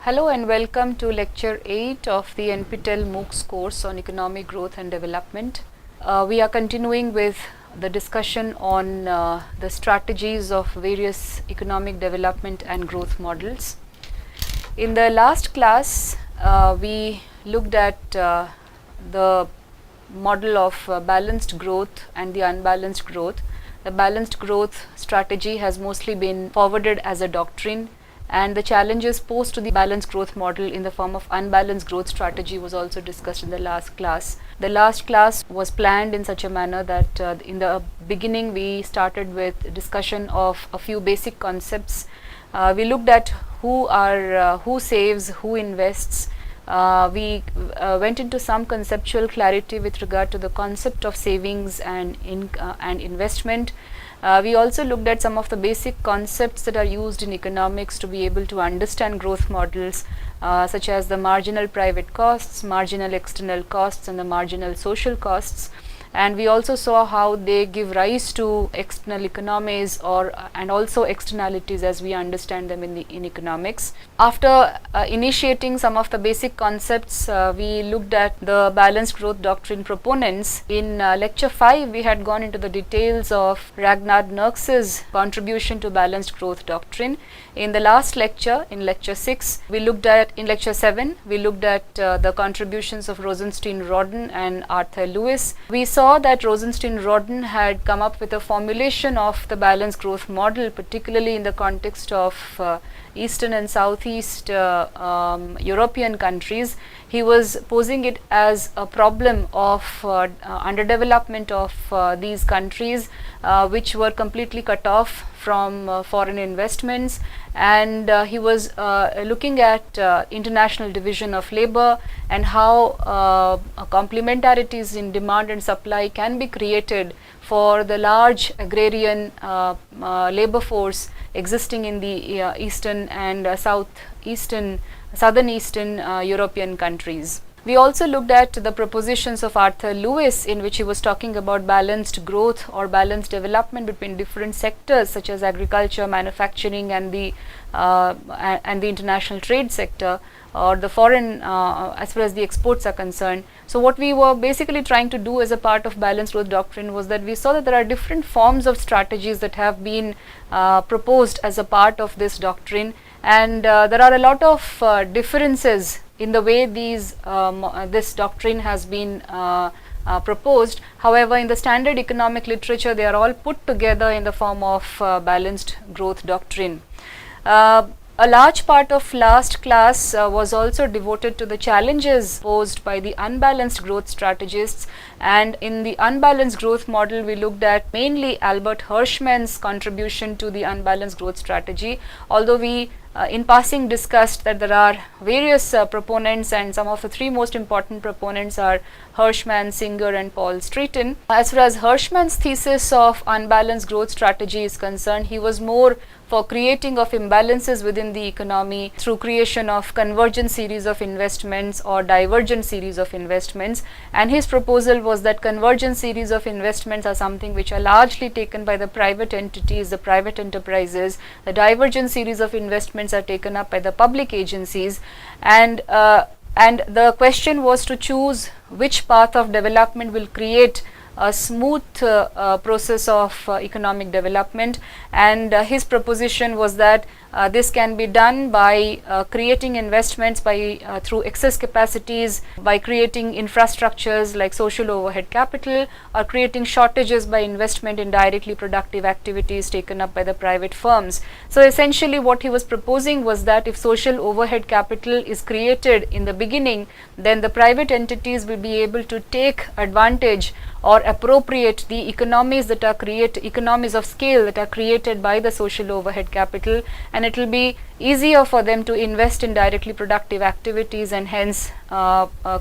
Hello and welcome to lecture 8 of the NPTEL MOOCs course on economic growth and development. We are continuing with the discussion on the strategies of various economic development and growth models. In the last class, we looked at the model of balanced growth and the unbalanced growth. The balanced growth strategy has mostly been forwarded as a doctrine, and the challenges posed to the balanced growth model in the form of unbalanced growth strategy was also discussed in the last class. The last class was planned in such a manner that in the beginning we started with discussion of a few basic concepts. We looked at who saves, who invests. We went into some conceptual clarity with regard to the concept of savings and investment. We also looked at some of the basic concepts that are used in economics to be able to understand growth models, such as the marginal private costs, marginal external costs, and the marginal social costs. And we also saw how they give rise to external economies and also externalities as we understand them in economics. After initiating some of the basic concepts, we looked at the balanced growth doctrine proponents. In lecture 5, we had gone into the details of Ragnar Nurks's contribution to balanced growth doctrine. In the last lecture, in lecture 6, in lecture 7, we looked at the contributions of Rosenstein-Rodin and Arthur Lewis. We saw that Rosenstein-Rodin had come up with a formulation of the balanced growth model, particularly in the context of Eastern and Southeast European countries. He was posing it as a problem of underdevelopment of these countries, which were completely cut off from foreign investments, and he was looking at international division of labor and how complementarities in demand and supply can be created for the large agrarian labor force existing in the eastern and southern eastern European countries. We also looked at the propositions of Arthur Lewis, in which he was talking about balanced growth or balanced development between different sectors such as agriculture, manufacturing, and the international trade sector, or the foreign as far as the exports are concerned. So what we were basically trying to do as a part of balanced growth doctrine was that we saw that there are different forms of strategies that have been proposed as a part of this doctrine, and there are a lot of differences in the way this doctrine has been proposed. However, in the standard economic literature, they are all put together in the form of balanced growth doctrine. A large part of last class was also devoted to the challenges posed by the unbalanced growth strategists, and in the unbalanced growth model we looked at mainly Albert Hirschman's contribution to the unbalanced growth strategy, although we in passing discussed that there are various proponents, and some of the three most important proponents are Hirschman, Singer, and Paul Streeton. As far as Hirschman's thesis of unbalanced growth strategy is concerned, he was more for creating of imbalances within the economy through creation of convergent series of investments or divergent series of investments, and his proposal was that convergent series of investments are something which are largely taken by the private entities, the private enterprises. The divergent series of investments are taken up by the public agencies, and the question was to choose which path of development will create a smooth process of economic development, and his proposition was that this can be done by creating investments through excess capacities, by creating infrastructures like social overhead capital, or creating shortages by investment in directly productive activities taken up by the private firms. So essentially what he was proposing was that if social overhead capital is created in the beginning, then the private entities will be able to take advantage or appropriate the economies of scale that are created by the social overhead capital, and it will be easier for them to invest in directly productive activities and hence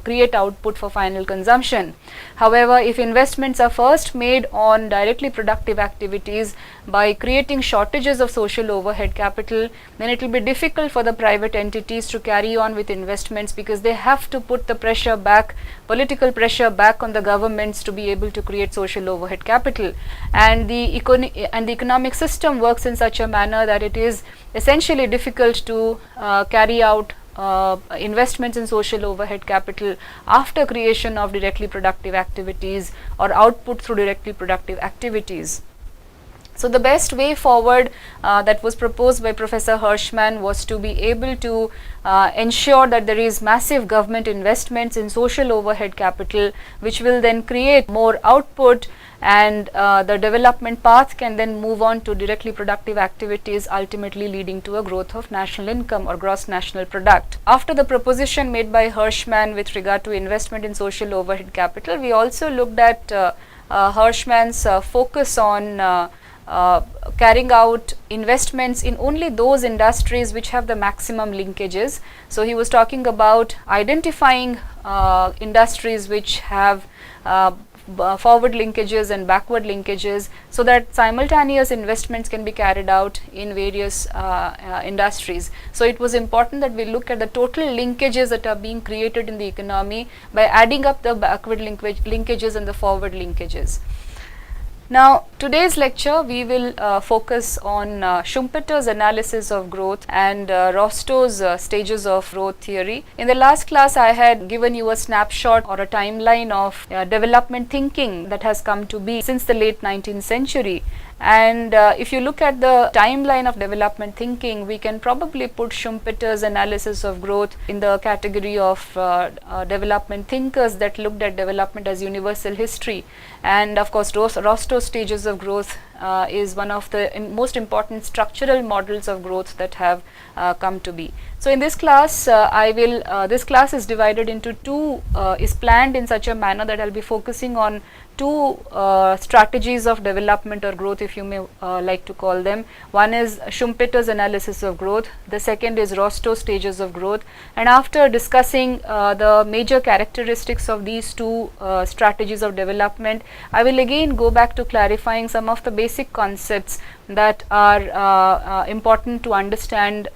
create output for final consumption. However, if investments are first made on directly productive activities by creating shortages of social overhead capital, then it will be difficult for the private entities to carry on with investments, because they have to put the political pressure back on the governments to be able to create social overhead capital. And the economic system works in such a manner that it is essentially difficult to carry out investments in social overhead capital after creation of directly productive activities or output through directly productive activities. So the best way forward that was proposed by Professor Hirschman was to be able to ensure that there is massive government investments in social overhead capital, which will then create more output, and the development path can then move on to directly productive activities, ultimately leading to a growth of national income or gross national product. After the proposition made by Hirschman with regard to investment in social overhead capital, we also looked at Hirschman's focus on carrying out investments in only those industries which have the maximum linkages. So he was talking about identifying industries which have forward linkages and backward linkages, so that simultaneous investments can be carried out in various industries. So it was important that we look at the total linkages that are being created in the economy by adding up the backward linkages and the forward linkages. Now, today's lecture we will focus on Schumpeter's analysis of growth and Rostow's stages of growth theory. In the last class, I had given you a snapshot or a timeline of development thinking that has come to be since the late 19th century. And if you look at the timeline of development thinking, we can probably put Schumpeter's analysis of growth in the category of development thinkers that looked at development as universal history. And of course, Rostow's stages of growth is one of the most important structural models of growth that have come to be. So in this class, this class is divided into two, is planned in such a manner that I'll be focusing on two strategies of development or growth, if you may like to call them. One is Schumpeter's analysis of growth, the second is Rostow's stages of growth. And after discussing the major characteristics of these two strategies of development, I will again go back to clarifying some of the basic concepts that are important to understand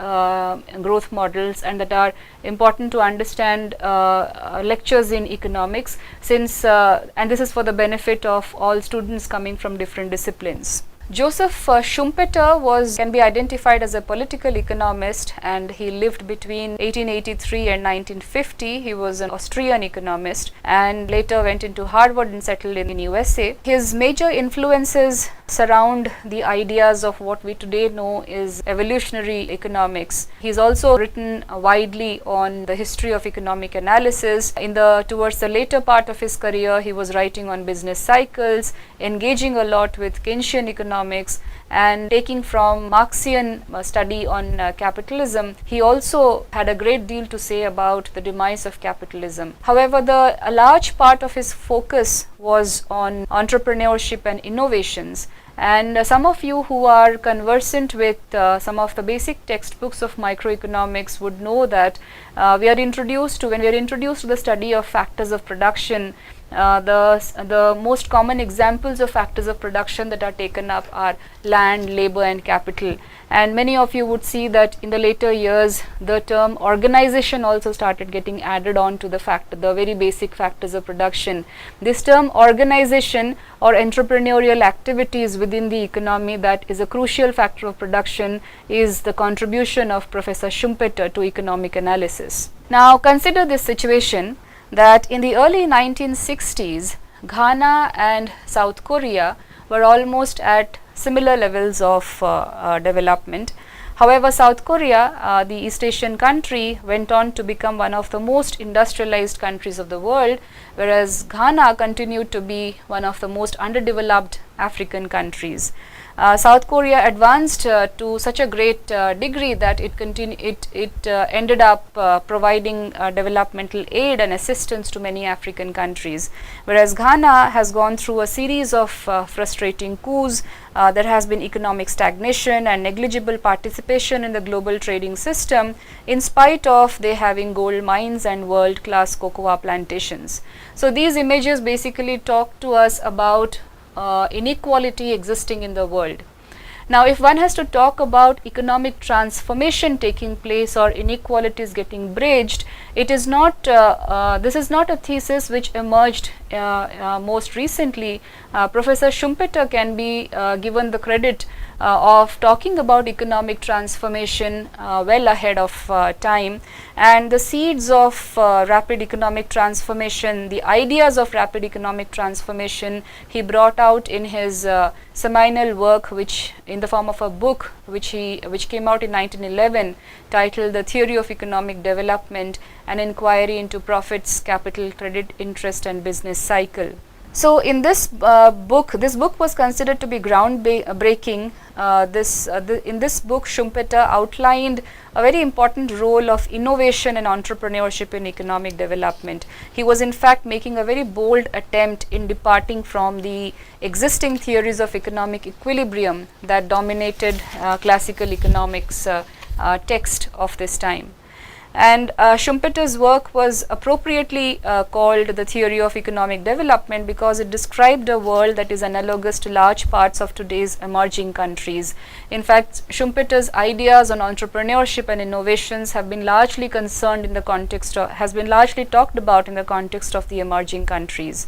growth models, and that are important to understand lectures in economics, since and this is for the benefit of all students coming from different disciplines. Joseph Schumpeter can be identified as a political economist, and he lived between 1883 and 1950. He was an Austrian economist and later went into Harvard and settled in USA. His major influences surround the ideas of what we today know is evolutionary economics. He's also written widely on the history of economic analysis. Towards the later part of his career, he was writing on business cycles, engaging a lot with Keynesian economics, and taking from Marxian study on capitalism. He also had a great deal to say about the demise of capitalism. However, a large part of his focus was on entrepreneurship and innovations. And some of you who are conversant with some of the basic textbooks of microeconomics would know that when we are introduced to the study of factors of production, the most common examples of factors of production that are taken up are land, labor and capital. And many of you would see that in the later years the term organization also started getting added on to the very basic factors of production. This term organization or entrepreneurial activities within the economy, that is a crucial factor of production, is the contribution of Professor Schumpeter to economic analysis. Now consider this situation, that in the early 1960s, Ghana and South Korea were almost at similar levels of development. However, South Korea, the East Asian country, went on to become one of the most industrialized countries of the world, whereas Ghana continued to be one of the most underdeveloped African countries. South Korea advanced to such a great degree that it ended up providing developmental aid and assistance to many African countries, whereas Ghana has gone through a series of frustrating coups. There has been economic stagnation and negligible participation in the global trading system, in spite of they having gold mines and world-class cocoa plantations. So these images basically talk to us about inequality existing in the world. Now, if one has to talk about economic transformation taking place or inequalities getting bridged, it is not, this is not a thesis which emerged most recently. Professor Schumpeter can be given the credit of talking about economic transformation well ahead of time, and the seeds of rapid economic transformation, the ideas of rapid economic transformation, he brought out in his seminal work, which in the form of a book which came out in 1911, titled The Theory of Economic Development, an inquiry into profits, capital, credit, interest and business cycle. So, in this book was considered to be groundbreaking. In this book, Schumpeter outlined a very important role of innovation and entrepreneurship in economic development. He was in fact making a very bold attempt in departing from the existing theories of economic equilibrium that dominated classical economics text of this time. And Schumpeter's work was appropriately called the theory of economic development because it described a world that is analogous to large parts of today's emerging countries. In fact, Schumpeter's ideas on entrepreneurship and innovations have been largely concerned in the context of, has been largely talked about in the context of the emerging countries.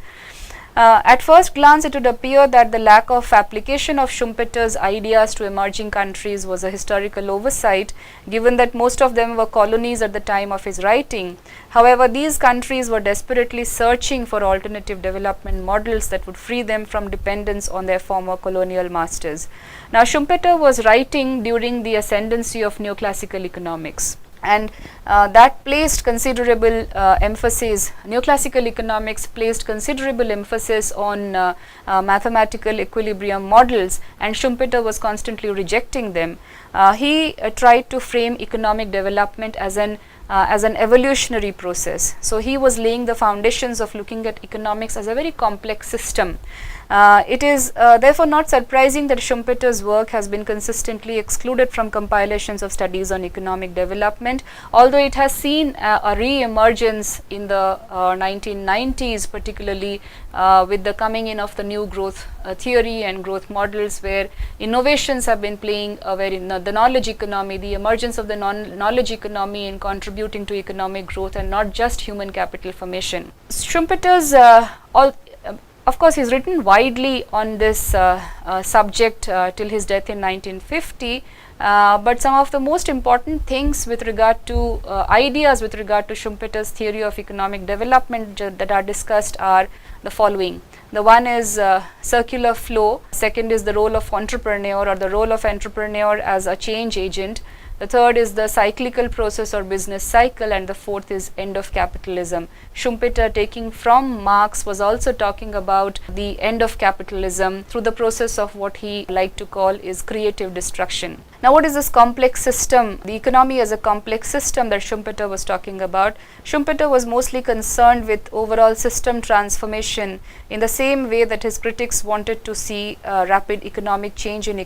At first glance, it would appear that the lack of application of Schumpeter's ideas to emerging countries was a historical oversight, given that most of them were colonies at the time of his writing. However, these countries were desperately searching for alternative development models that would free them from dependence on their former colonial masters. Now, Schumpeter was writing during the ascendancy of neoclassical economics, and that placed considerable emphasis, neoclassical economics placed considerable emphasis on mathematical equilibrium models, and Schumpeter was constantly rejecting them. He tried to frame economic development as an evolutionary process. So, he was laying the foundations of looking at economics as a very complex system. It is therefore not surprising that Schumpeter's work has been consistently excluded from compilations of studies on economic development, although it has seen a re-emergence in the 1990s, particularly with the coming in of the new growth theory and growth models, where innovations have been playing a very, the knowledge economy, the emergence of the knowledge economy in contributing to economic growth and not just human capital formation. Schumpeter's of course, he has written widely on this subject till his death in 1950, but some of the most important things with regard to ideas with regard to Schumpeter's theory of economic development that are discussed are the following. The one is circular flow, second is the role of entrepreneur or the role of entrepreneur as a change agent, the third is the cyclical process or business cycle, and the fourth is end of capitalism. Schumpeter, taking from Marx, was also talking about the end of capitalism through the process of what he liked to call is creative destruction. Now, what is this complex system? The economy as a complex system that Schumpeter was talking about. Schumpeter was mostly concerned with overall system transformation in the same way that his critics wanted to see rapid economic change in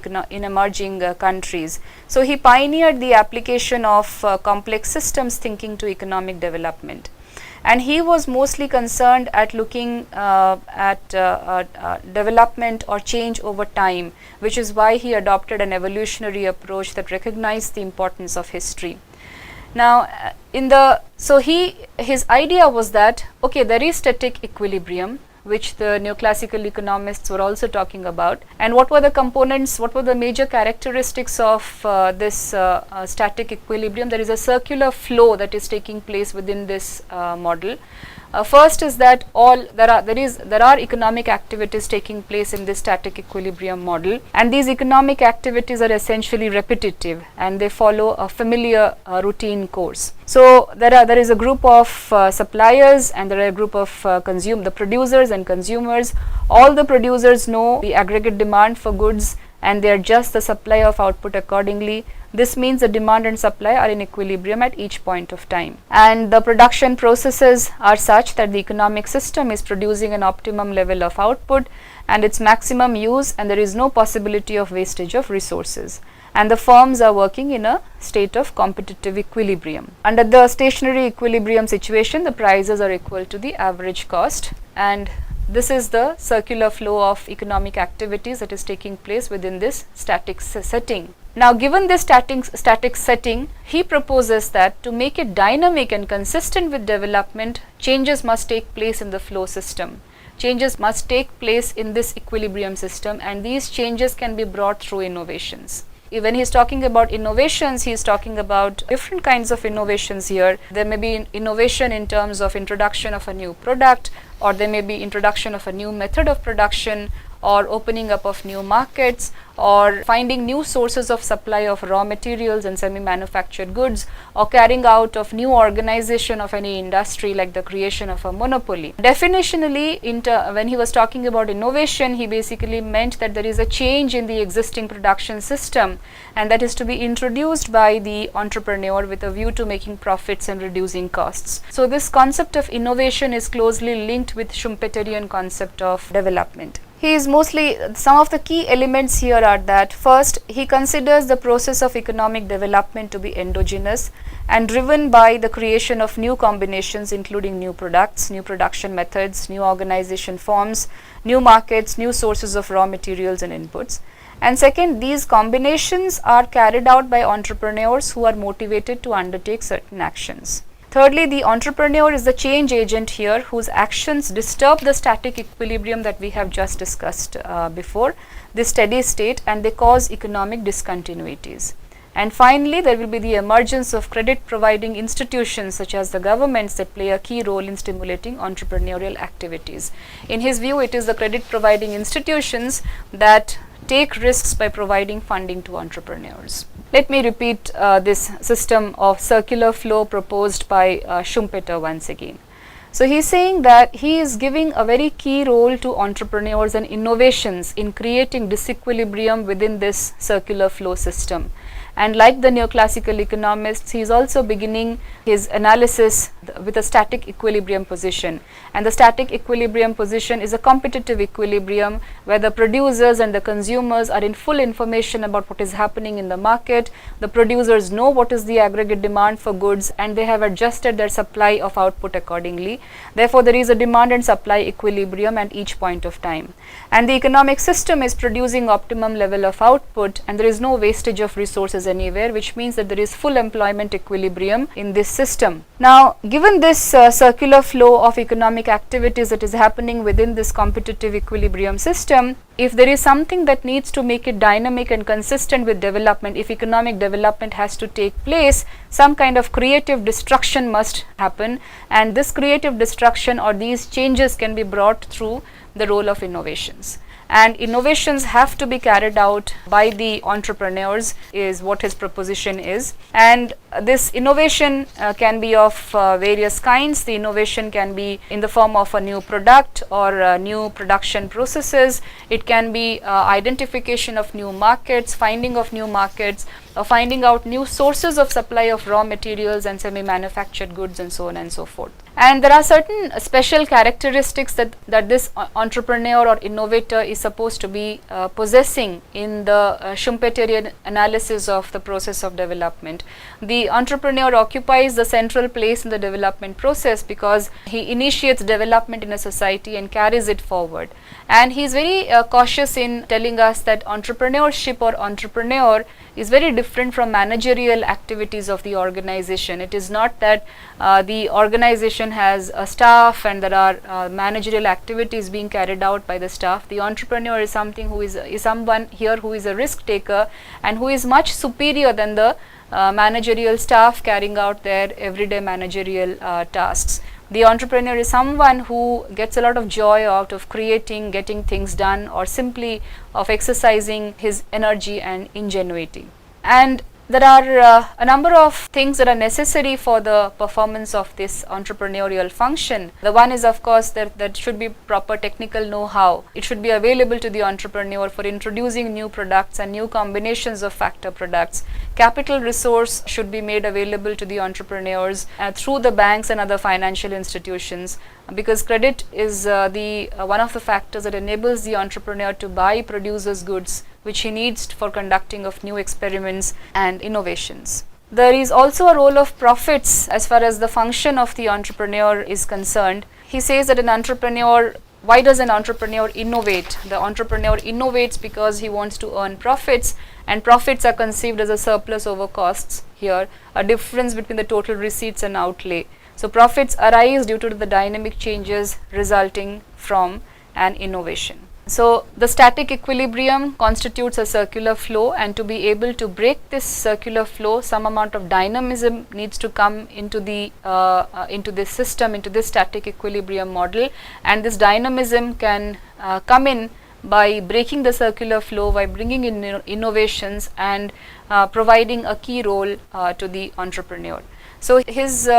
emerging countries. So, he pioneered the application of complex systems thinking to economic development. And he was mostly concerned at looking at development or change over time, which is why he adopted an evolutionary approach that recognized the importance of history. Now, his idea was that, okay, there is static equilibrium, which the neoclassical economists were also talking about, and what were the components, what were the major characteristics of this static equilibrium. There is a circular flow that is taking place within this model. First is that there are economic activities taking place in this static equilibrium model, and these economic activities are essentially repetitive and they follow a familiar routine course. So, there is a group of suppliers and there are a group of the producers and consumers. All the producers know the aggregate demand for goods and they adjust the supply of output accordingly. This means the demand and supply are in equilibrium at each point of time, and the production processes are such that the economic system is producing an optimum level of output and its maximum use, and there is no possibility of wastage of resources, and the firms are working in a state of competitive equilibrium. Under the stationary equilibrium situation, the prices are equal to the average cost, and this is the circular flow of economic activities that is taking place within this static setting. Now, given this static setting, he proposes that to make it dynamic and consistent with development, changes must take place in the flow system. Changes must take place in this equilibrium system, and these changes can be brought through innovations. When he is talking about innovations, he is talking about different kinds of innovations here. There may be innovation in terms of introduction of a new product, or there may be introduction of a new method of production, or opening up of new markets, or finding new sources of supply of raw materials and semi-manufactured goods, or carrying out of new organization of any industry, like the creation of a monopoly. Definitionally, when he was talking about innovation, he basically meant that there is a change in the existing production system, and that is to be introduced by the entrepreneur with a view to making profits and reducing costs. So this concept of innovation is closely linked with Schumpeterian concept of development. He is mostly, some of the key elements here are that first, he considers the process of economic development to be endogenous and driven by the creation of new combinations, including new products, new production methods, new organization forms, new markets, new sources of raw materials and inputs. And second, these combinations are carried out by entrepreneurs who are motivated to undertake certain actions. Thirdly, the entrepreneur is the change agent here, whose actions disturb the static equilibrium that we have just discussed before, this steady state, and they cause economic discontinuities. And finally, there will be the emergence of credit providing institutions such as the governments that play a key role in stimulating entrepreneurial activities. In his view, it is the credit providing institutions that take risks by providing funding to entrepreneurs. Let me repeat this system of circular flow proposed by Schumpeter once again. So he is saying that he is giving a very key role to entrepreneurs and innovations in creating disequilibrium within this circular flow system. And like the neoclassical economists, he is also beginning his analysis with a static equilibrium position. And the static equilibrium position is a competitive equilibrium where the producers and the consumers are in full information about what is happening in the market. The producers know what is the aggregate demand for goods, and they have adjusted their supply of output accordingly. Therefore, there is a demand and supply equilibrium at each point of time. And the economic system is producing optimum level of output, and there is no wastage of resources anywhere, which means that there is full employment equilibrium in this system. Now, given this circular flow of economic activities that is happening within this competitive equilibrium system, if there is something that needs to make it dynamic and consistent with development, if economic development has to take place, some kind of creative destruction must happen, and this creative destruction or these changes can be brought through the role of innovations. And innovations have to be carried out by the entrepreneurs is what his proposition is. And this innovation can be of various kinds. The innovation can be in the form of a new product or new production processes. It can be identification of new markets, finding of new markets, or finding out new sources of supply of raw materials and semi-manufactured goods, and so on and so forth. And there are certain special characteristics that this entrepreneur or innovator is supposed to be possessing in the Schumpeterian analysis of the process of development. The entrepreneur occupies the central place in the development process because he initiates development in a society and carries it forward. And he is very cautious in telling us that entrepreneurship or entrepreneur is very different from managerial activities of the organization. It is not that the organization has a staff and there are managerial activities being carried out by the staff. The entrepreneur is someone here who is a risk taker and who is much superior than the managerial staff carrying out their everyday managerial tasks. The entrepreneur is someone who gets a lot of joy out of creating, getting things done, or simply of exercising his energy and ingenuity. And there are a number of things that are necessary for the performance of this entrepreneurial function. The one is, of course, that there should be proper technical know-how. It should be available to the entrepreneur for introducing new products and new combinations of factor products. Capital resource should be made available to the entrepreneurs through the banks and other financial institutions, because credit is one of the factors that enables the entrepreneur to buy producers' goods which he needs for conducting of new experiments and innovations. There is also a role of profits as far as the function of the entrepreneur is concerned. He says that an entrepreneur why does an entrepreneur innovate? The entrepreneur innovates because he wants to earn profits, and profits are conceived as a surplus over costs here, a difference between the total receipts and outlay. So profits arise due to the dynamic changes resulting from an innovation. So the static equilibrium constitutes a circular flow, and to be able to break this circular flow, some amount of dynamism needs to come into this system, into this static equilibrium model, and this dynamism can come in by breaking the circular flow, by bringing in innovations and providing a key role to the entrepreneur. So his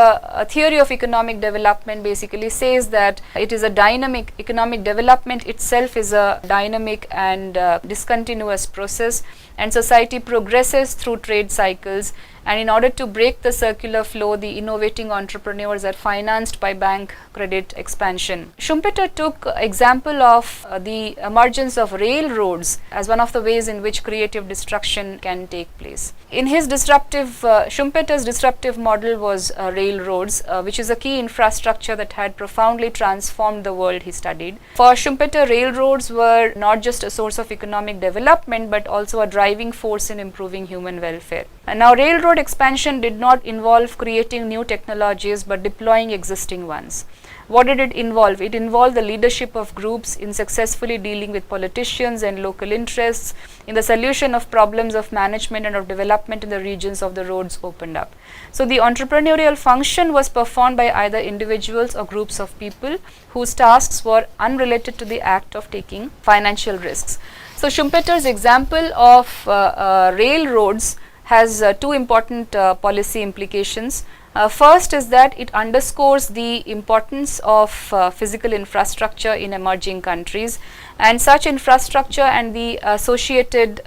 theory of economic development basically says that it is a dynamic, economic development itself is a dynamic and discontinuous process, and society progresses through trade cycles, and in order to break the circular flow, the innovating entrepreneurs are financed by bank credit expansion. Schumpeter took example of the emergence of railroads as one of the ways in which creative destruction can take place. In his Schumpeter's disruptive model was railroads, which is a key infrastructure that had profoundly transformed the world he studied. For Schumpeter, railroads were not just a source of economic development, but also a driving force in improving human welfare. And now railroad expansion did not involve creating new technologies, but deploying existing ones. What did it involve? It involved the leadership of groups in successfully dealing with politicians and local interests in the solution of problems of management and of development in the regions of the roads opened up. So the entrepreneurial function was performed by either individuals or groups of people whose tasks were unrelated to the act of taking financial risks. So Schumpeter's example of railroads has two important policy implications. First is that it underscores the importance of physical infrastructure in emerging countries, and such infrastructure and the associated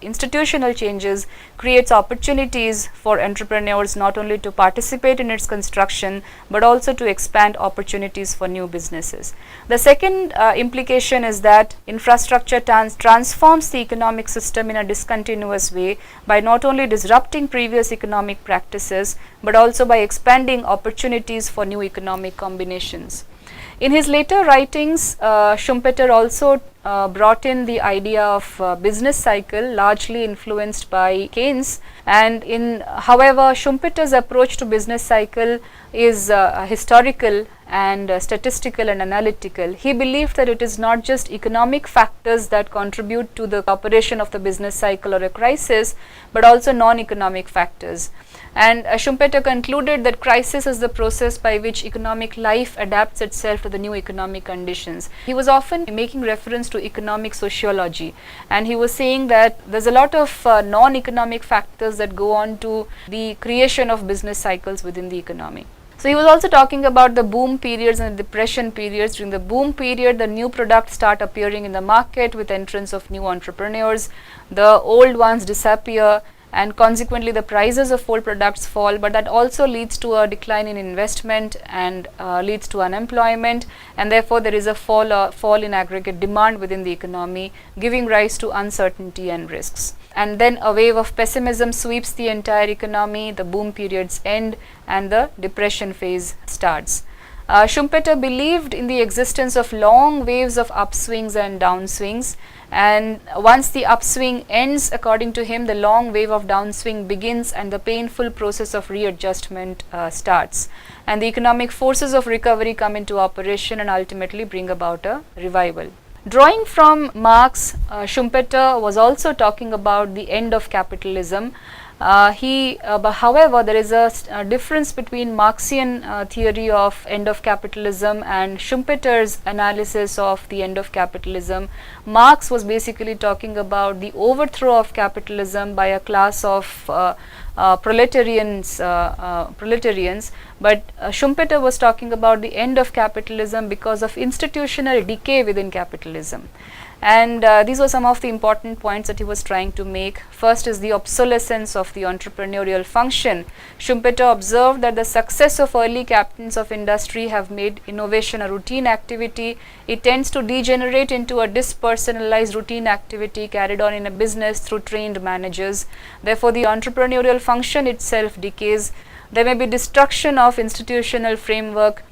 institutional changes creates opportunities for entrepreneurs not only to participate in its construction, but also to expand opportunities for new businesses. The second implication is that infrastructure transforms the economic system in a discontinuous way by not only disrupting previous economic practices, but also by expanding opportunities for new economic combinations. In his later writings, Schumpeter also brought in the idea of business cycle, largely influenced by Keynes, and however, Schumpeter's approach to business cycle is historical and statistical and analytical. He believed that it is not just economic factors that contribute to the operation of the business cycle or a crisis, but also non-economic factors. And Schumpeter concluded that crisis is the process by which economic life adapts itself to the new economic conditions. He was often making reference to economic sociology, and he was saying that there's a lot of non-economic factors that go on to the creation of business cycles within the economy. So he was also talking about the boom periods and the depression periods. During the boom period, the new products start appearing in the market with entrance of new entrepreneurs. The old ones disappear, and consequently the prices of old products fall, but that also leads to a decline in investment and leads to unemployment, and therefore there is a fall in aggregate demand within the economy, giving rise to uncertainty and risks. And then a wave of pessimism sweeps the entire economy, the boom periods end, and the depression phase starts. Schumpeter believed in the existence of long waves of upswings and downswings, and once the upswing ends, according to him, the long wave of downswing begins and the painful process of readjustment starts, and the economic forces of recovery come into operation and ultimately bring about a revival. Drawing from Marx, Schumpeter was also talking about the end of capitalism. However, there is a difference between Marxian theory of end of capitalism and Schumpeter's analysis of the end of capitalism. Marx was basically talking about the overthrow of capitalism by a class of proletarians, but Schumpeter was talking about the end of capitalism because of institutional decay within capitalism. And these were some of the important points that he was trying to make. First is the obsolescence of the entrepreneurial function. Schumpeter observed that the success of early captains of industry have made innovation a routine activity. It tends to degenerate into a dispersonalized routine activity carried on in a business through trained managers. Therefore, the entrepreneurial function itself decays. There may be destruction of institutional framework,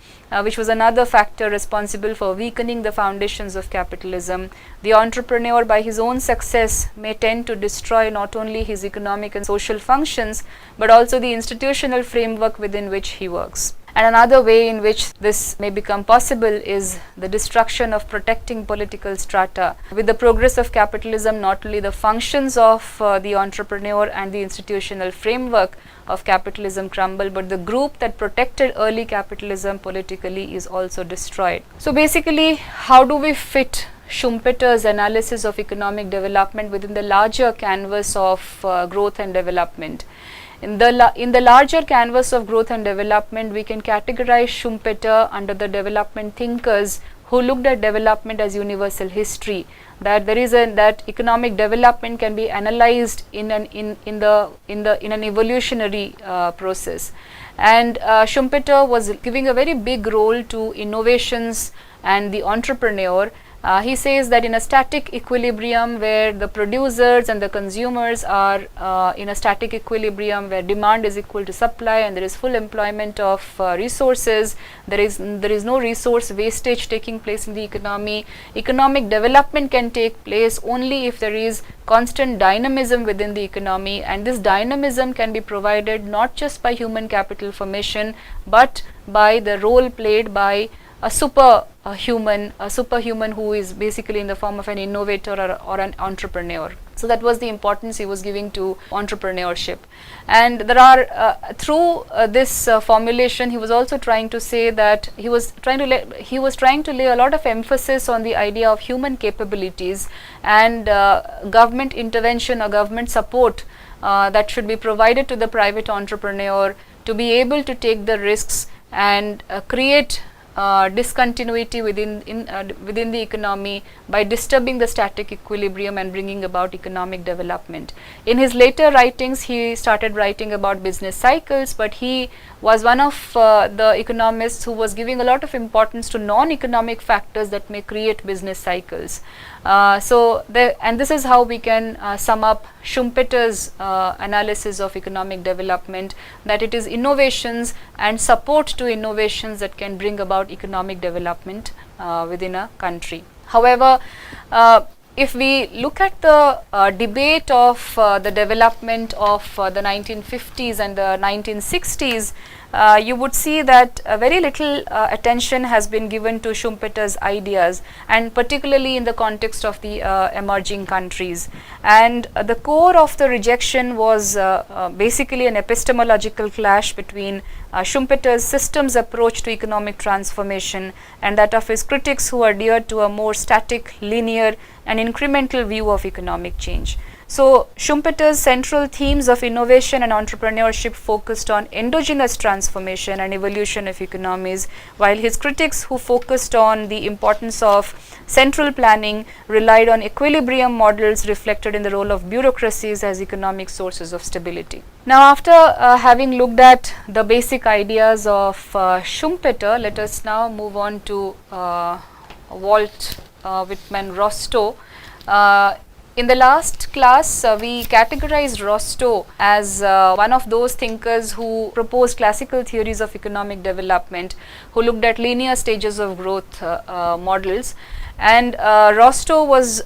which was another factor responsible for weakening the foundations of capitalism. The entrepreneur, by his own success, may tend to destroy not only his economic and social functions, but also the institutional framework within which he works. And another way in which this may become possible is the destruction of protecting political strata. With the progress of capitalism, not only the functions of the entrepreneur and the institutional framework of capitalism crumble, but the group that protected early capitalism politically is also destroyed. So basically, how do we fit Schumpeter's analysis of economic development within the larger canvas of growth and development? In the larger canvas of growth and development, we can categorize Schumpeter under the development thinkers who looked at development as universal history. That that economic development can be analyzed in an evolutionary process, and Schumpeter was giving a very big role to innovations and the entrepreneur. He says that in a static equilibrium where the producers and the consumers are in a static equilibrium where demand is equal to supply and there is full employment of resources, there is no resource wastage taking place in the economy. Economic development can take place only if there is constant dynamism within the economy, and this dynamism can be provided not just by human capital formation but by the role played by a superhuman who is basically in the form of an innovator or an entrepreneur. So that was the importance he was giving to entrepreneurship. And there are through this formulation, he was also trying to say that he was trying to lay a lot of emphasis on the idea of human capabilities and government intervention or government support that should be provided to the private entrepreneur to be able to take the risks and create discontinuity within the economy by disturbing the static equilibrium and bringing about economic development. In his later writings, he started writing about business cycles, but he was one of the economists who was giving a lot of importance to non-economic factors that may create business cycles. And this is how we can sum up Schumpeter's analysis of economic development, that it is innovations and support to innovations that can bring about economic development within a country. However, if we look at the debate of the development of the 1950s and the 1960s, you would see that very little attention has been given to Schumpeter's ideas, and particularly in the context of the emerging countries. And the core of the rejection was basically an epistemological clash between Schumpeter's systems approach to economic transformation and that of his critics who adhered to a more static, linear and incremental view of economic change. So Schumpeter's central themes of innovation and entrepreneurship focused on endogenous transformation and evolution of economies, while his critics, who focused on the importance of central planning, relied on equilibrium models reflected in the role of bureaucracies as economic sources of stability. Now, after having looked at the basic ideas of Schumpeter, let us now move on to Walt Whitman Rostow. In the last class, we categorized Rostow as one of those thinkers who proposed classical theories of economic development, who looked at linear stages of growth models. And Rostow was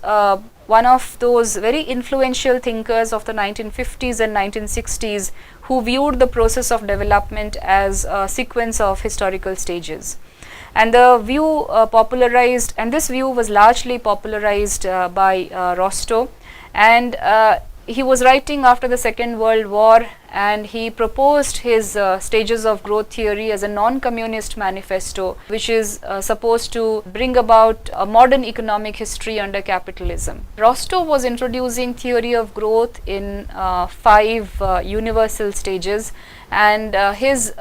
one of those very influential thinkers of the 1950s and 1960s who viewed the process of development as a sequence of historical stages. And the view popularized, and this view was largely popularized by Rostow, and he was writing after the Second World War, and he proposed his stages of growth theory as a non-communist manifesto, which is supposed to bring about a modern economic history under capitalism. Rostow was introducing theory of growth in 5 universal stages, and his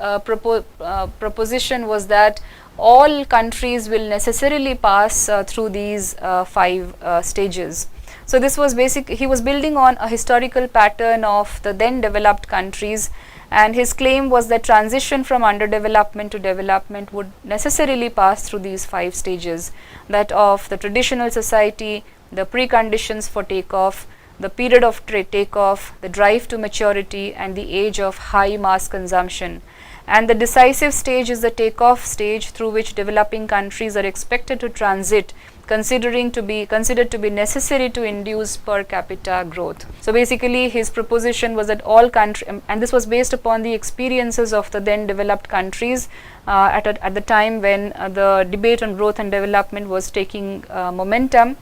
proposition was that all countries will necessarily pass through these 5 stages. So this was he was building on a historical pattern of the then developed countries, and his claim was that transition from underdevelopment to development would necessarily pass through these 5 stages, that of the traditional society, the preconditions for takeoff, the period of takeoff, the drive to maturity, and the age of high mass consumption. And the decisive stage is the takeoff stage through which developing countries are expected to transit, considered to be necessary to induce per capita growth. So basically his proposition was that all countries, and this was based upon the experiences of the then developed countries at the time when the debate on growth and development was taking momentum.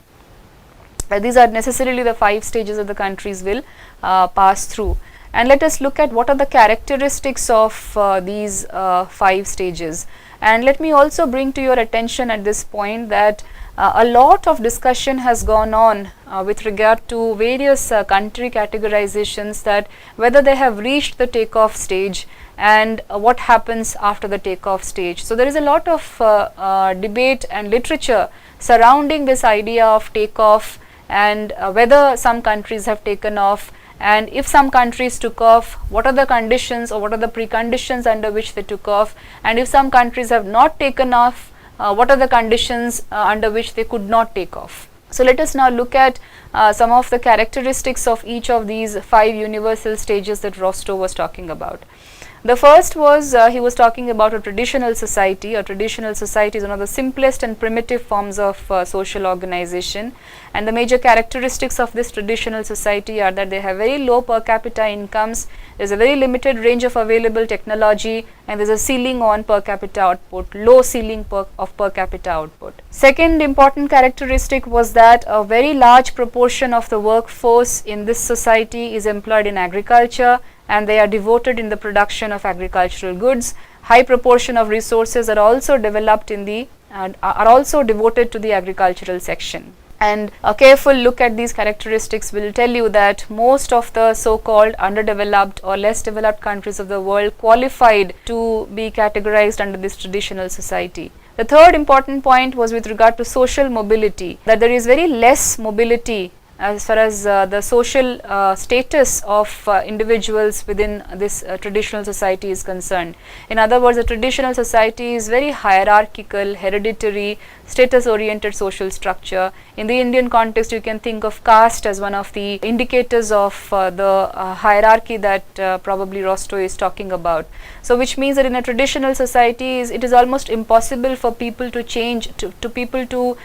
These are necessarily the 5 stages that the countries will pass through. And let us look at what are the characteristics of these 5 stages. And let me also bring to your attention at this point that a lot of discussion has gone on with regard to various country categorizations, that whether they have reached the takeoff stage and what happens after the takeoff stage. So there is a lot of debate and literature surrounding this idea of takeoff, and whether some countries have taken off, and if some countries took off, what are the conditions or what are the preconditions under which they took off, and if some countries have not taken off, what are the conditions under which they could not take off. So let us now look at some of the characteristics of each of these 5 universal stages that Rostow was talking about. The first was, he was talking about a traditional society. A traditional society is one of the simplest and primitive forms of social organization, and the major characteristics of this traditional society are that they have very low per capita incomes, there is a very limited range of available technology, and there is a ceiling on per capita output, low ceiling of per capita output. Second important characteristic was that a very large proportion of the workforce in this society is employed in agriculture, and they are devoted in the production of agricultural goods. High proportion of resources are also developed in the are also devoted to the agricultural section. And a careful look at these characteristics will tell you that most of the so-called underdeveloped or less developed countries of the world qualified to be categorized under this traditional society. The third important point was with regard to social mobility, that there is very less mobility as far as the social status of individuals within this traditional society is concerned. In other words, the traditional society is very hierarchical, hereditary, status oriented social structure. In the Indian context, you can think of caste as one of the indicators of the hierarchy that probably Rostow is talking about. So which means that in a traditional society it is almost impossible for people to change, to people to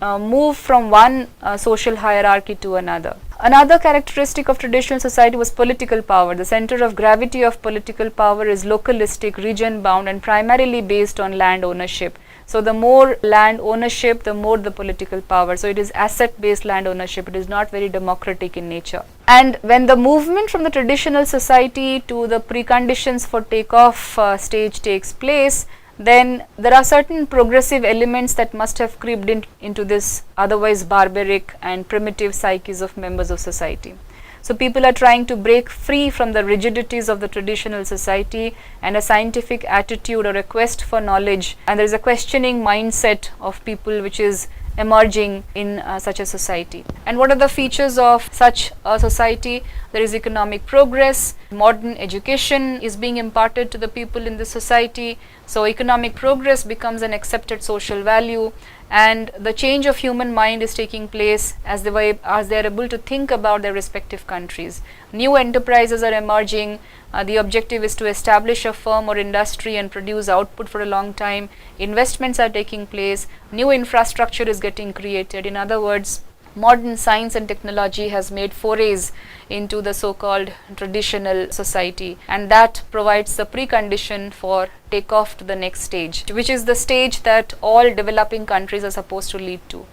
move from one social hierarchy to another. Another characteristic of traditional society was political power. The center of gravity of political power is localistic, region bound, and primarily based on land ownership. So the more land ownership, the more the political power. So it is asset based land ownership. It is not very democratic in nature. And when the movement from the traditional society to the preconditions for takeoff stage takes place, then there are certain progressive elements that must have creeped into this otherwise barbaric and primitive psyches of members of society. So people are trying to break free from the rigidities of the traditional society and a scientific attitude or a quest for knowledge, and there is a questioning mindset of people which is emerging in such a society. And what are the features of such a society? There is economic progress, modern education is being imparted to the people in the society, so economic progress becomes an accepted social value, and the change of human mind is taking place as they are able to think about their respective countries. New enterprises are emerging. The objective is to establish a firm or industry and produce output for a long time. Investments are taking place. New infrastructure is getting created. In other words, modern science and technology has made forays into the so-called traditional society, and that provides the precondition for takeoff to the next stage, which is the stage that all developing countries are supposed to lead to.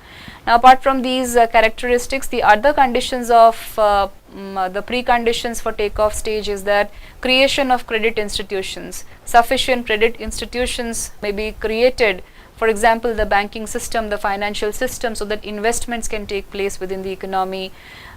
Now, apart from these characteristics, the other conditions of the preconditions for takeoff stage is that creation of credit institutions. Sufficient credit institutions may be created, for example, the banking system, the financial system, so that investments can take place within the economy.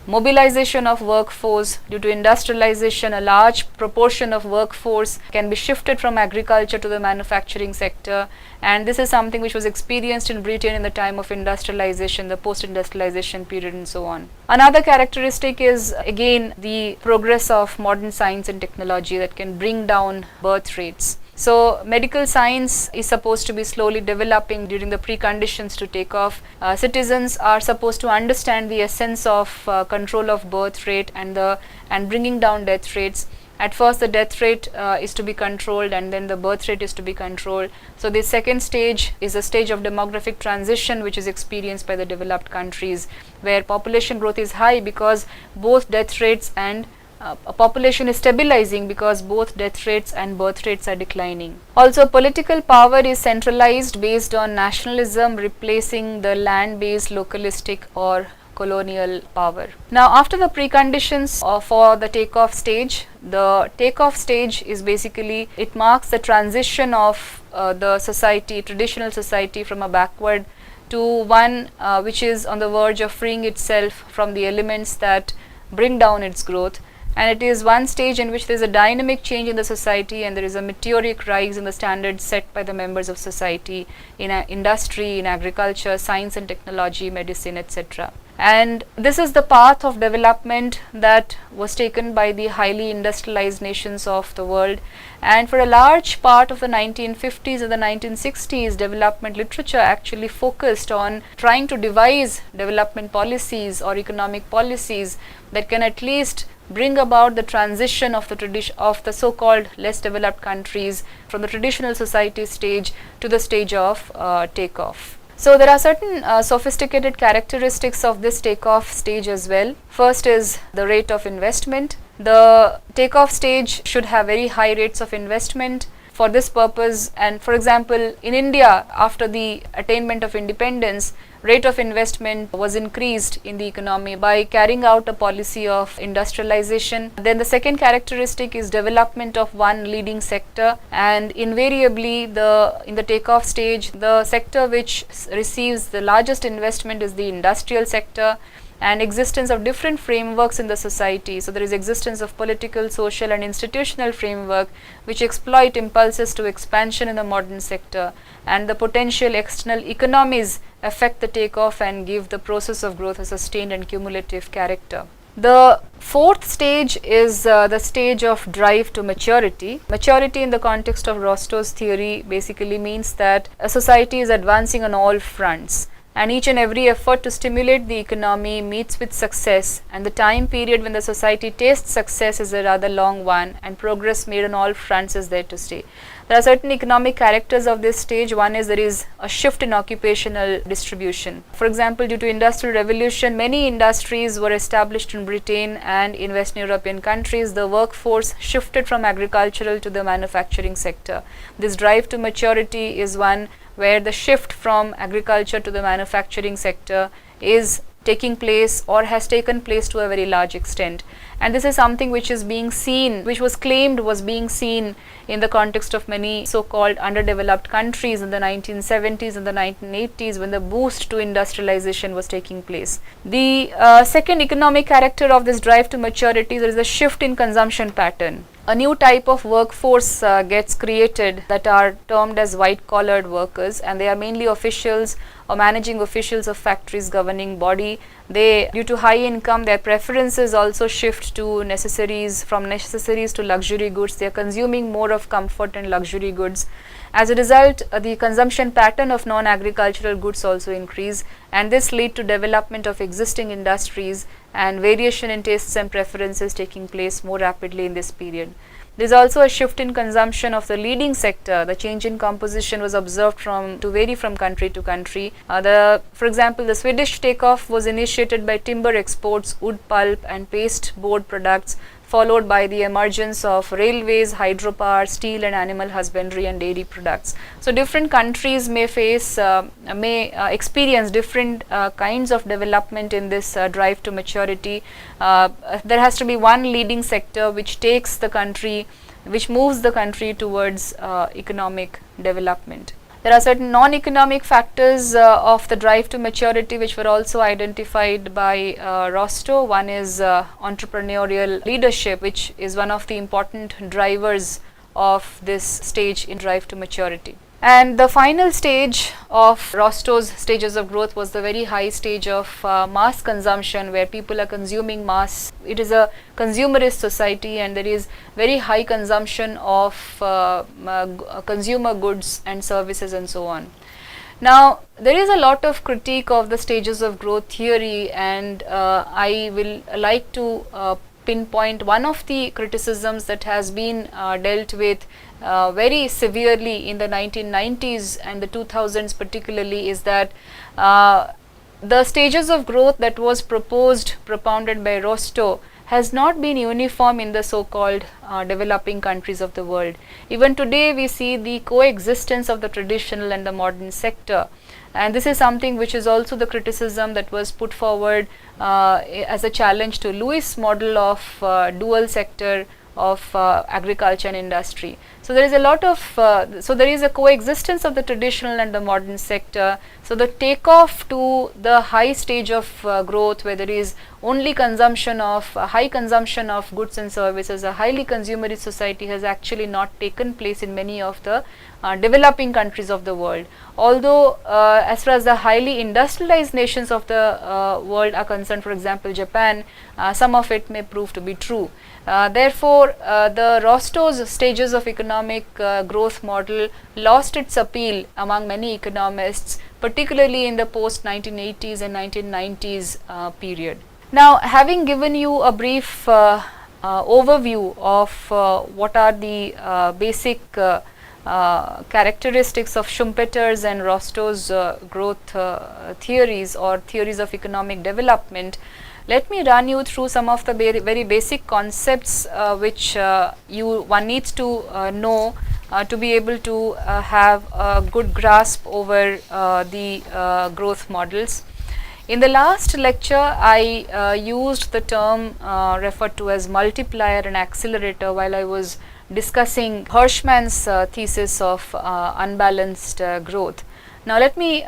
Mobilization of workforce. Due to industrialization, a large proportion of workforce can be shifted from agriculture to the manufacturing sector, and this is something which was experienced in Britain in the time of industrialization, the post-industrialization period, and so on. Another characteristic is again the progress of modern science and technology that can bring down birth rates. So medical science is supposed to be slowly developing during the preconditions to take off. Citizens are supposed to understand the essence of control of birth rate and bringing down death rates. At first the death rate is to be controlled, and then the birth rate is to be controlled. So the second stage is a stage of demographic transition which is experienced by the developed countries, where population growth is high because both death rates and a population is stabilizing because both death rates and birth rates are declining. Also, political power is centralized based on nationalism, replacing the land-based localistic or colonial power. Now, after the preconditions for the takeoff stage, the takeoff stage is basically, it marks the transition of the society, traditional society, from a backward to one which is on the verge of freeing itself from the elements that bring down its growth. And it is one stage in which there is a dynamic change in the society, and there is a meteoric rise in the standards set by the members of society in industry, in agriculture, science and technology, medicine, etc. And this is the path of development that was taken by the highly industrialized nations of the world. And for a large part of the 1950s and the 1960s, development literature actually focused on trying to devise development policies or economic policies that can at least bring about the transition of the so-called less developed countries from the traditional society stage to the stage of takeoff. So there are certain sophisticated characteristics of this takeoff stage as well. First is the rate of investment. The takeoff stage should have very high rates of investment. For this purpose, and for example, in India, after the attainment of independence, rate of investment was increased in the economy by carrying out a policy of industrialization. Then the second characteristic is development of one leading sector, and invariably in the takeoff stage, the sector which receives the largest investment is the industrial sector, and existence of different frameworks in the society. So there is existence of political, social and institutional framework which exploit impulses to expansion in the modern sector, and the potential external economies affect the takeoff and give the process of growth a sustained and cumulative character. The fourth stage is the stage of drive to maturity. Maturity in the context of Rostow's theory basically means that a society is advancing on all fronts, and each and every effort to stimulate the economy meets with success, and the time period when the society tastes success is a rather long one, and progress made on all fronts is there to stay. There are certain economic characters of this stage. One is there is a shift in occupational distribution. For example, due to Industrial Revolution, many industries were established in Britain and in Western European countries. The workforce shifted from agricultural to the manufacturing sector. This drive to maturity is one where the shift from agriculture to the manufacturing sector is taking place or has taken place to a very large extent. And this is something which is being seen, which was claimed was being seen in the context of many so-called underdeveloped countries in the 1970s and the 1980s, when the boost to industrialization was taking place. The second economic character of this drive to maturity, there is a shift in consumption pattern. A new type of workforce gets created that are termed as white-collared workers, and they are mainly officials or managing officials of factories governing body. They, due to high income, their preferences also shift to necessaries, from necessaries to luxury goods. They are consuming more of comfort and luxury goods. As a result, the consumption pattern of non-agricultural goods also increase, and this lead to development of existing industries and variation in tastes and preferences taking place more rapidly in this period. There is also a shift in consumption of the leading sector. The change in composition was observed to vary from country to country. For example, the Swedish takeoff was initiated by timber exports, wood pulp and paste board products, followed by the emergence of railways, hydropower, steel and animal husbandry and dairy products. So different countries may experience different kinds of development in this drive to maturity. There has to be one leading sector which takes the country, which moves the country towards economic development. There are certain non-economic factors of the drive to maturity which were also identified by Rostow. One is entrepreneurial leadership, which is one of the important drivers of this stage in drive to maturity. And the final stage of Rostow's stages of growth was the very high stage of mass consumption, where people are consuming mass. It is a consumerist society, and there is very high consumption of consumer goods and services and so on. Now, there is a lot of critique of the stages of growth theory, and I will like to pinpoint one of the criticisms that has been dealt with very severely in the 1990s and the 2000s particularly, is that the stages of growth that was propounded by Rostow has not been uniform in the so-called developing countries of the world. Even today we see the coexistence of the traditional and the modern sector, and this is something which is also the criticism that was put forward as a challenge to Lewis' model of dual sector of agriculture and industry. So there is a lot of, so there is a coexistence of the traditional and the modern sector. So the takeoff to the high stage of growth, where there is only consumption of, high consumption of goods and services, a highly consumerist society, has actually not taken place in many of the developing countries of the world. Although as far as the highly industrialized nations of the world are concerned, for example Japan, some of it may prove to be true. Therefore, the Rostow's stages of economic growth model lost its appeal among many economists, particularly in the post 1980s and 1990s period. Now, having given you a brief overview of what are the basic characteristics of Schumpeter's and Rostow's growth theories or theories of economic development, let me run you through some of the very basic concepts which one needs to know to be able to have a good grasp over the growth models. In the last lecture, I used the term referred to as multiplier and accelerator while I was discussing Hirschman's thesis of unbalanced growth. Now, let me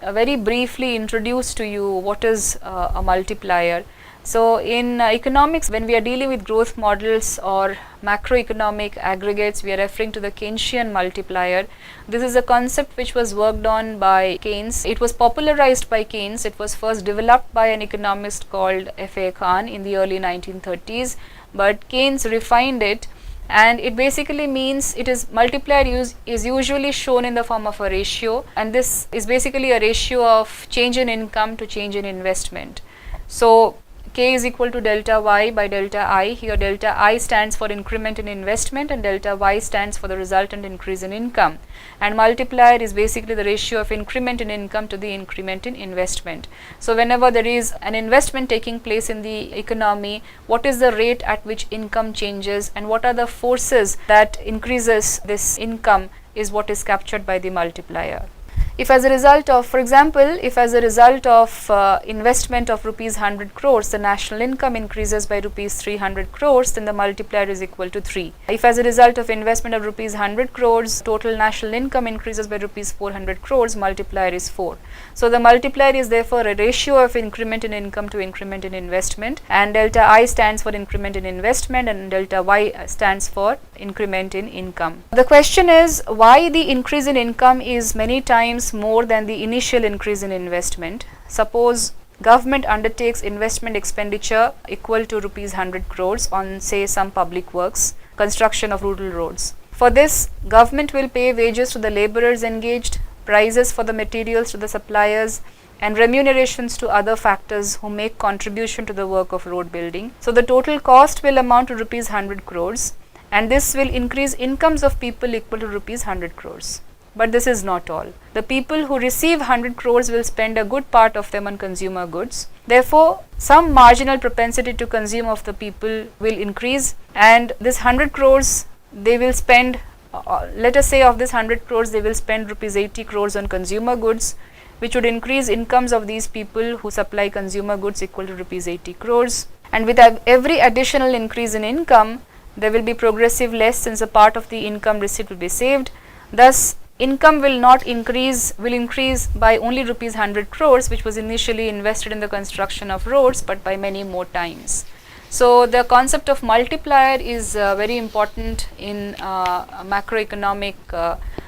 very briefly introduce to you what is a multiplier. So, in economics, when we are dealing with growth models or macroeconomic aggregates, we are referring to the Keynesian multiplier. This is a concept which was worked on by Keynes. It was popularized by Keynes. It was first developed by an economist called F.A. Khan in the early 1930s, but Keynes refined it. And it basically means it is multiplier is usually shown in the form of a ratio, and this is basically a ratio of change in income to change in investment. So K is equal to delta Y by delta I. Here delta I stands for increment in investment and delta Y stands for the resultant increase in income. And multiplier is basically the ratio of increment in income to the increment in investment. So whenever there is an investment taking place in the economy, what is the rate at which income changes and what are the forces that increases this income is what is captured by the multiplier. If as a result of, for example, if as a result of investment of rupees 100 crores, the national income increases by rupees 300 crores, then the multiplier is equal to 3. If as a result of investment of rupees 100 crores, total national income increases by rupees 400 crores, multiplier is 4. So the multiplier is therefore a ratio of increment in income to increment in investment, and delta I stands for increment in investment and delta Y stands for increment in income. The question is why the increase in income is many times more than the initial increase in investment. Suppose government undertakes investment expenditure equal to rupees 100 crores on, say, some public works, construction of rural roads. For this, government will pay wages to the laborers engaged, prices for the materials to the suppliers, and remunerations to other factors who make contribution to the work of road building. So the total cost will amount to rupees 100 crores, and this will increase incomes of people equal to rupees 100 crores. But this is not all. The people who receive 100 crores will spend a good part of them on consumer goods. Therefore, some marginal propensity to consume of the people will increase, and this 100 crores they will spend, let us say of this 100 crores they will spend rupees 80 crores on consumer goods, which would increase incomes of these people who supply consumer goods equal to rupees 80 crores. And with every additional increase in income, there will be progressive less, since a part of the income received will be saved. Thus, income will increase by only rupees 100 crores, which was initially invested in the construction of roads, but by many more times. So the concept of multiplier is very important in macroeconomic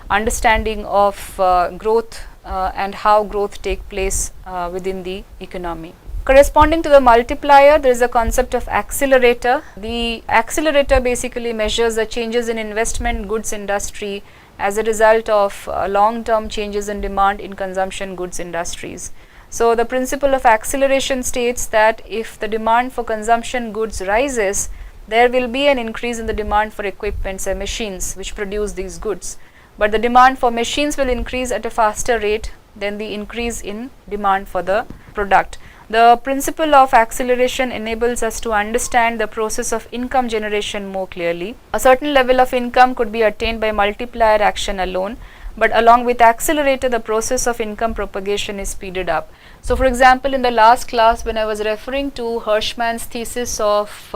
understanding of growth and how growth take place within the economy. Corresponding to the multiplier, there is a concept of accelerator. The accelerator basically measures the changes in investment goods industry as a result of long-term changes in demand in consumption goods industries. So the principle of acceleration states that if the demand for consumption goods rises, there will be an increase in the demand for equipments and machines which produce these goods. But the demand for machines will increase at a faster rate than the increase in demand for the product. The principle of acceleration enables us to understand the process of income generation more clearly. A certain level of income could be attained by multiplier action alone, but along with accelerator, the process of income propagation is speeded up. So for example, in the last class when I was referring to Hirschman's thesis of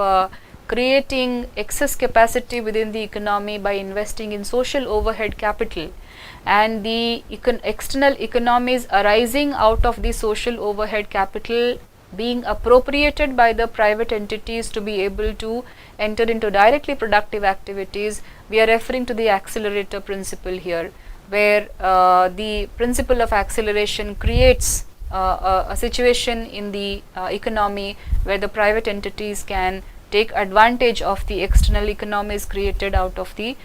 creating excess capacity within the economy by investing in social overhead capital, and the external economies arising out of the social overhead capital being appropriated by the private entities to be able to enter into directly productive activities, we are referring to the accelerator principle here, where the principle of acceleration creates a situation in the economy where the private entities can take advantage of the external economies created out of the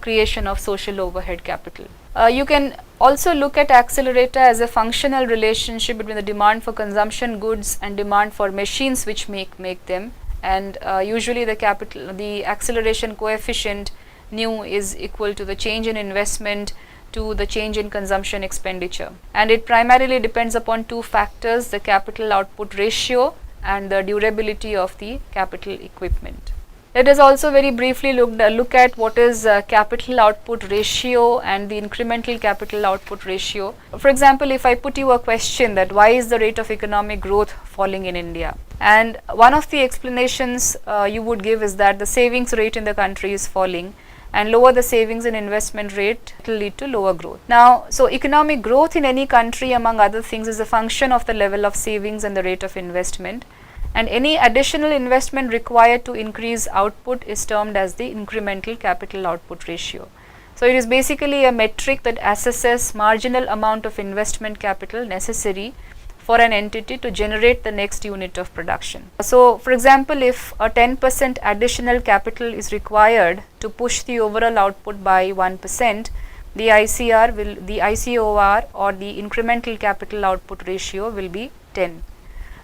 creation of social overhead capital. You can also look at accelerator as a functional relationship between the demand for consumption goods and demand for machines which make them, and usually the acceleration coefficient nu is equal to the change in investment to the change in consumption expenditure, and it primarily depends upon two factors: the capital output ratio and the durability of the capital equipment. Let us also very briefly look at what is capital output ratio and the incremental capital output ratio. For example, if I put you a question that why is the rate of economic growth falling in India, and one of the explanations you would give is that the savings rate in the country is falling, and lower the savings and investment rate will lead to lower growth. Now, so economic growth in any country, among other things, is a function of the level of savings and the rate of investment, and any additional investment required to increase output is termed as the incremental capital output ratio. So it is basically a metric that assesses marginal amount of investment capital necessary for an entity to generate the next unit of production. So for example, if a 10% additional capital is required to push the overall output by 1%, the ICOR or the incremental capital output ratio will be 10.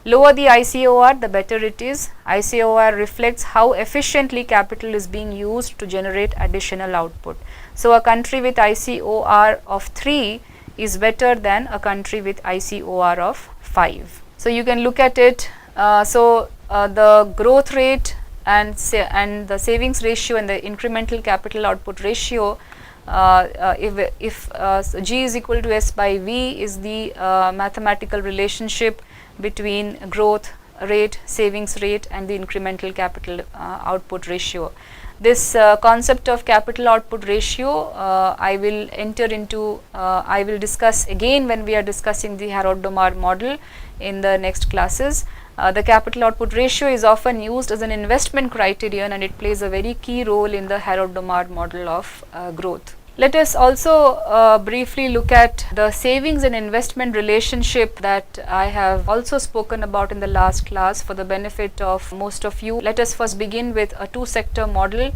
Lower the ICOR, the better it is. ICOR reflects how efficiently capital is being used to generate additional output. So a country with ICOR of 3 is better than a country with ICOR of 5. So you can look at it. The growth rate and the savings ratio and the incremental capital output ratio, if G is equal to S by V is the mathematical relationship between growth rate, savings rate and the incremental capital output ratio. This concept of capital output ratio I will discuss again when we are discussing the Harrod-Domar model in the next classes. The capital output ratio is often used as an investment criterion, and it plays a very key role in the Harrod-Domar model of growth. Let us also briefly look at the savings and investment relationship that I have also spoken about in the last class for the benefit of most of you. Let us first begin with a two-sector model.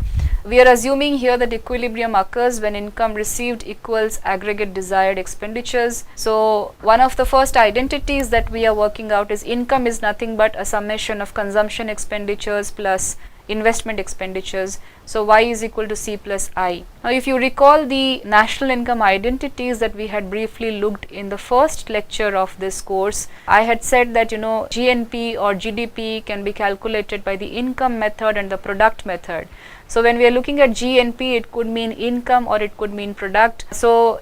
We are assuming here that equilibrium occurs when income received equals aggregate desired expenditures. So one of the first identities that we are working out is income is nothing but a summation of consumption expenditures plus investment expenditures. So y is equal to C plus I. Now if you recall the national income identities that we had briefly looked in the first lecture of this course, I had said that GNP or GDP can be calculated by the income method and the product method. So when we are looking at GNP, it could mean income or it could mean product. So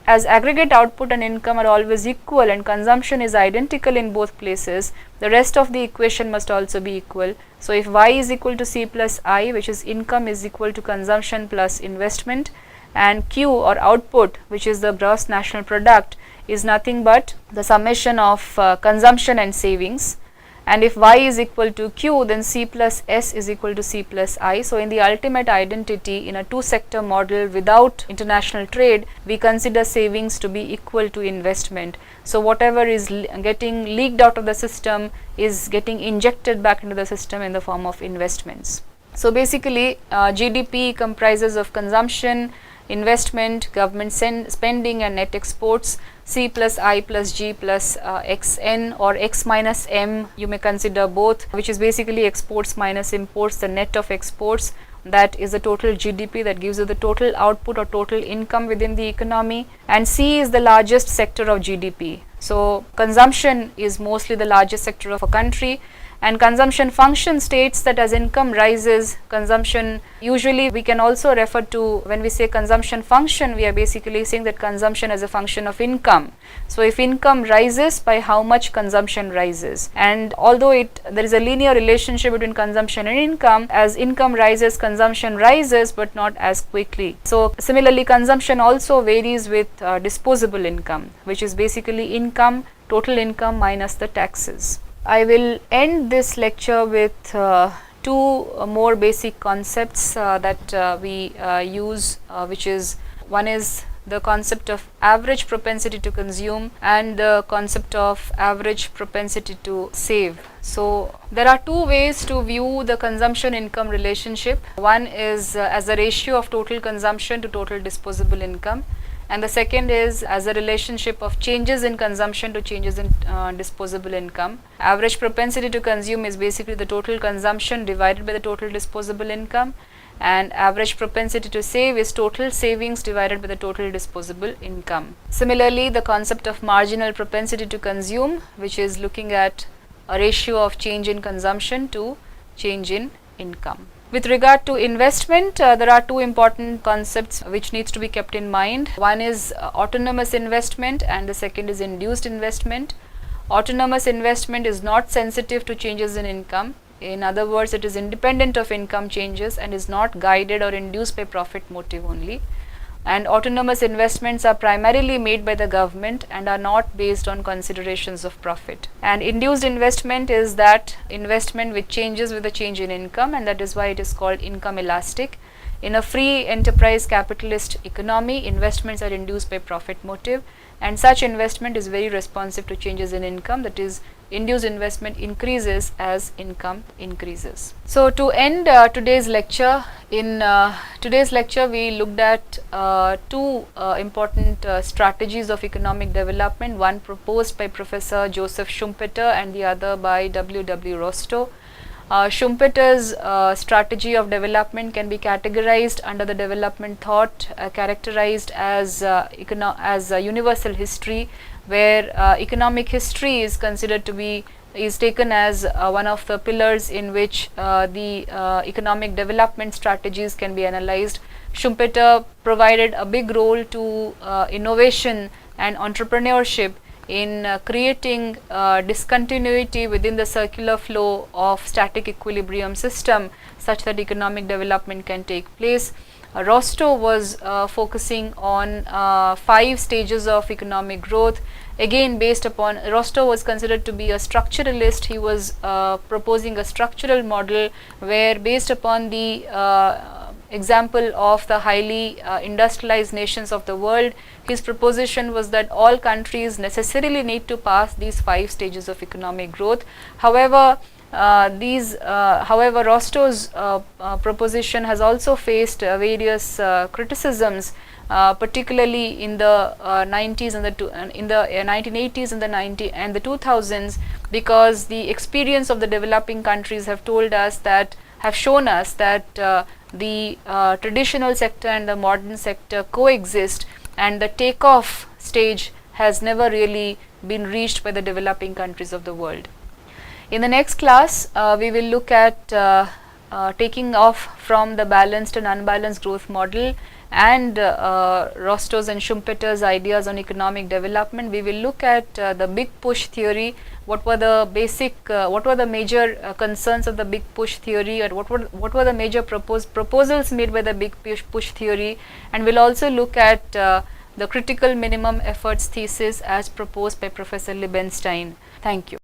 as aggregate output and income are always equal and consumption is identical in both places, the rest of the equation must also be equal. So if y is equal to C plus I, which is income is equal to consumption plus investment, and Q or output, which is the gross national product, is nothing but the summation of consumption and savings, and if y is equal to q, then c plus s is equal to c plus I. So in the ultimate identity in a two sector model without international trade, we consider savings to be equal to investment. So whatever is getting leaked out of the system is getting injected back into the system in the form of investments. So basically GDP comprises of consumption, investment, government spending and net exports. C plus I plus G plus xn or x minus m, you may consider both, which is basically exports minus imports, the net of exports. That is the total GDP, that gives you the total output or total income within the economy. And C is the largest sector of GDP. So consumption is mostly the largest sector of a country, and consumption function states that as income rises, consumption, usually we can also refer to, when we say consumption function, we are basically saying that consumption is a function of income. So if income rises, by how much consumption rises, and although there is a linear relationship between consumption and income, as income rises, consumption rises, but not as quickly. So similarly, consumption also varies with disposable income, which is basically income, total income minus the taxes. I will end this lecture with two more basic concepts that we use, which is, one is the concept of average propensity to consume and the concept of average propensity to save. So there are two ways to view the consumption income relationship. One is as a ratio of total consumption to total disposable income, and the second is as a relationship of changes in consumption to changes in disposable income. Average propensity to consume is basically the total consumption divided by the total disposable income, and average propensity to save is total savings divided by the total disposable income. Similarly, the concept of marginal propensity to consume, which is looking at a ratio of change in consumption to change in income. With regard to investment, there are two important concepts which needs to be kept in mind. One is autonomous investment and the second is induced investment. Autonomous investment is not sensitive to changes in income. In other words, it is independent of income changes and is not guided or induced by profit motive only. And autonomous investments are primarily made by the government and are not based on considerations of profit. And induced investment is that investment which changes with the change in income, and that is why it is called income elastic. In a free enterprise capitalist economy, investments are induced by profit motive, and such investment is very responsive to changes in income, that is, induced investment increases as income increases. So to end today's lecture, in today's lecture we looked at two important strategies of economic development, one proposed by Professor Joseph Schumpeter and the other by W. Rostow. Schumpeter's strategy of development can be categorized under the development thought characterized as universal history, where economic history is considered to be, is taken as one of the pillars in which the economic development strategies can be analyzed. Schumpeter provided a big role to innovation and entrepreneurship in creating discontinuity within the circular flow of static equilibrium system, such that economic development can take place. Rostow was focusing on 5 stages of economic growth. Again, based upon, Rostow was considered to be a structuralist. He was proposing a structural model where, based upon the example of the highly industrialized nations of the world, his proposition was that all countries necessarily need to pass these 5 stages of economic growth. However, Rostow's proposition has also faced various criticisms, particularly in the 90s and in the 1980s and the 2000s, because the experience of the developing countries have shown us that the traditional sector and the modern sector coexist, and the takeoff stage has never really been reached by the developing countries of the world. In the next class, we will look at taking off from the balanced and unbalanced growth model and Rostow's and Schumpeter's ideas on economic development. We will look at the big push theory, what were the major concerns of the big push theory, or what were the major proposals made by the big push theory, and we'll also look at the critical minimum efforts thesis as proposed by Professor Liebenstein. Thank you.